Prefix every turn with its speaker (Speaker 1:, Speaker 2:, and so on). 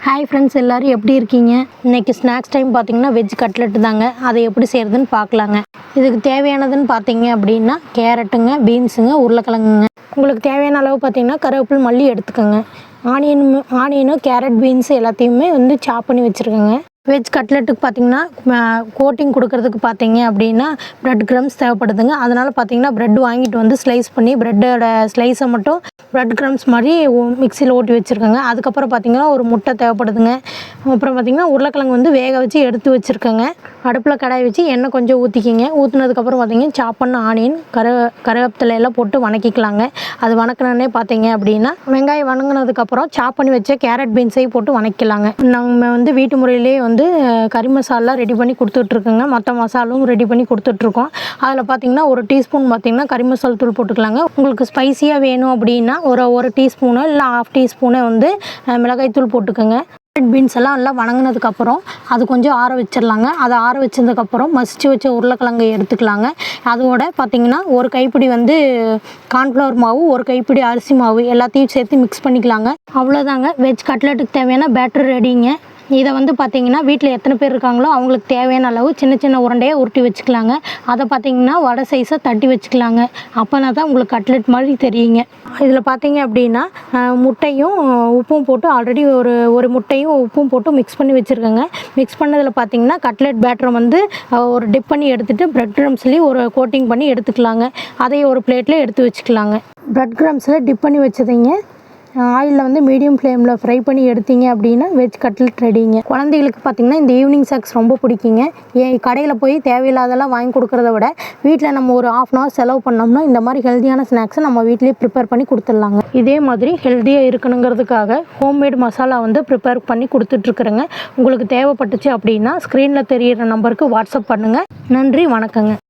Speaker 1: Hi friends, எல்லோரும் எப்படி இருக்கீங்க? இன்றைக்கி ஸ்நாக்ஸ் டைம் பார்த்திங்கன்னா வெஜ் கட்லெட்டு தாங்க. அதை எப்படி செய்கிறதுன்னு பார்க்கலாங்க. இதுக்கு தேவையானதுன்னு பார்த்தீங்க அப்படின்னா கேரட்டுங்க, பீன்ஸுங்க, உருளைக்கிழங்குங்க. உங்களுக்கு தேவையான அளவு பார்த்திங்கன்னா கருவேப்பிலை, மல்லி எடுத்துக்கோங்க. ஆனியனும் கேரட், பீன்ஸு எல்லாத்தையுமே சாப் பண்ணி வச்சுருக்கோங்க. வெஜ் கட்லெட்டுக்கு பார்த்திங்கன்னா கோட்டிங் கொடுக்கறதுக்கு பார்த்தீங்க அப்படின்னா ப்ரெட் க்ரம்ஸ் தேவைப்படுதுங்க. அதனால் பார்த்திங்கன்னா ப்ரெட் வாங்கிட்டு வந்து ஸ்லைஸ் பண்ணி ப்ரெட்டோட ஸ்லைஸை மட்டும் ப்ரெட் க்ரம்ஸ் மாதிரி மிக்சியில் ஓட்டி வச்சுருக்கோங்க. அதுக்கப்புறம் பார்த்திங்கன்னா ஒரு முட்டை தேவைப்படுதுங்க. அப்புறம் பார்த்திங்கன்னா உருளைக்கிழங்கு வேக வச்சு எடுத்து வச்சுருக்கோங்க. அடுப்பில் கடாய் வச்சு எண்ணெய் கொஞ்சம் ஊற்றிக்கிங்க. ஊற்றினதுக்கப்புறம் பார்த்திங்கன்னா சாப் பண்ண ஆனியன், கருவேப்பிலை எல்லாம் போட்டு வணக்கிக்கலாங்க. அது வணக்கினே பார்த்தீங்க அப்படின்னா வெங்காயம் வணங்கினதுக்கப்புறம் சாப் பண்ணி வச்ச கேரட், பீன்ஸையும் போட்டு வணக்கிக்கலாங்க. நம்ம வீட்டு முறையிலே கறி மசாலா ரெடி பண்ணி கொடுத்துட்ருக்கோங்க. மற்ற மசாலும் ரெடி பண்ணி கொடுத்துட்ருக்கோம். அதில் பார்த்திங்கன்னா ஒரு டீஸ்பூன் பார்த்திங்கன்னா கறி மசாலா தூள் போட்டுக்கலாங்க. உங்களுக்கு ஸ்பைஸியாக வேணும் அப்படின்னா ஒரு டீஸ்பூனோ இல்லை 1/2 டீஸ்பூனோ மிளகாய் தூள் போட்டுக்கோங்க. பீன்ஸ் எல்லாம் வணங்கினதுக்கப்புறம் அது கொஞ்சம் ஆற வச்சிடலாங்க. அதை ஆற வச்சதுக்கப்புறம் மசிச்சு வச்ச உருளைக்கிழங்கை எடுத்துக்கலாங்க. அதோட பார்த்திங்கன்னா ஒரு கைப்பிடி கார்ன்ஃப்ளவர் மாவு, ஒரு கைப்பிடி அரிசி மாவு எல்லாத்தையும் சேர்த்து மிக்ஸ் பண்ணிக்கலாங்க. அவ்வளோதாங்க, வெஜ் கட்லெட்டுக்கு தேவையான பேட்டர் ரெடிங்க. இதை பார்த்திங்கன்னா வீட்டில் எத்தனை பேர் இருக்காங்களோ அவங்களுக்கு தேவையான அளவு சின்ன சின்ன உருண்டையாக உருட்டி வச்சுக்கலாங்க. அதை பார்த்திங்கன்னா வடை சைஸாக தட்டி வச்சுக்கலாங்க. அப்போனா தான் உங்களுக்கு கட்லெட் மாதிரி தெரியுங்க. இதில் பார்த்திங்க அப்படின்னா முட்டையும் உப்பும் போட்டு ஆல்ரெடி ஒரு முட்டையும் உப்பும் போட்டு மிக்ஸ் பண்ணி வச்சுருக்கேங்க. மிக்ஸ் பண்ணதில் பார்த்திங்கன்னா கட்லெட் பேட்டரை ஒரு டிப் பண்ணி எடுத்துகிட்டு ப்ரெட் க்ரம்ஸ்லேயும் ஒரு கோட்டிங் பண்ணி எடுத்துக்கலாங்க. அதையும் ஒரு பிளேட்டில் எடுத்து வச்சுக்கலாங்க. ப்ரெட் க்ரம்ஸில் டிப் பண்ணி வச்சதைங்க ஆயிலில் மீடியம் ஃப்ளேமில் ஃப்ரை பண்ணி எடுத்தீங்க அப்படின்னா வெஜ் கட்லெட் ரெடிங்க. குழந்தைகளுக்கு பார்த்திங்கன்னா இந்த ஈவினிங் ஸ்நாக்ஸ் ரொம்ப பிடிக்குங்க. கடையில் போய் தேவையில்லாதெல்லாம் வாங்கி கொடுக்குறத விட வீட்டில் நம்ம ஒரு 1/2 hour செலவு பண்ணோம்னா இந்த மாதிரி ஹெல்த்தியான ஸ்நாக்ஸை நம்ம வீட்டிலேயே ப்ரிப்பேர் பண்ணி கொடுத்துடலாங்க. இதே மாதிரி ஹெல்த்தியாக இருக்கணுங்கிறதுக்காக ஹோம்மேட் மசாலா ப்ரிப்பேர் பண்ணி கொடுத்துட்ருக்குறேங்க. உங்களுக்கு தேவைப்பட்டுச்சு அப்படின்னா ஸ்க்ரீனில் தெரியிற நம்பருக்கு வாட்ஸ்அப் பண்ணுங்கள். நன்றி, வணக்கங்க.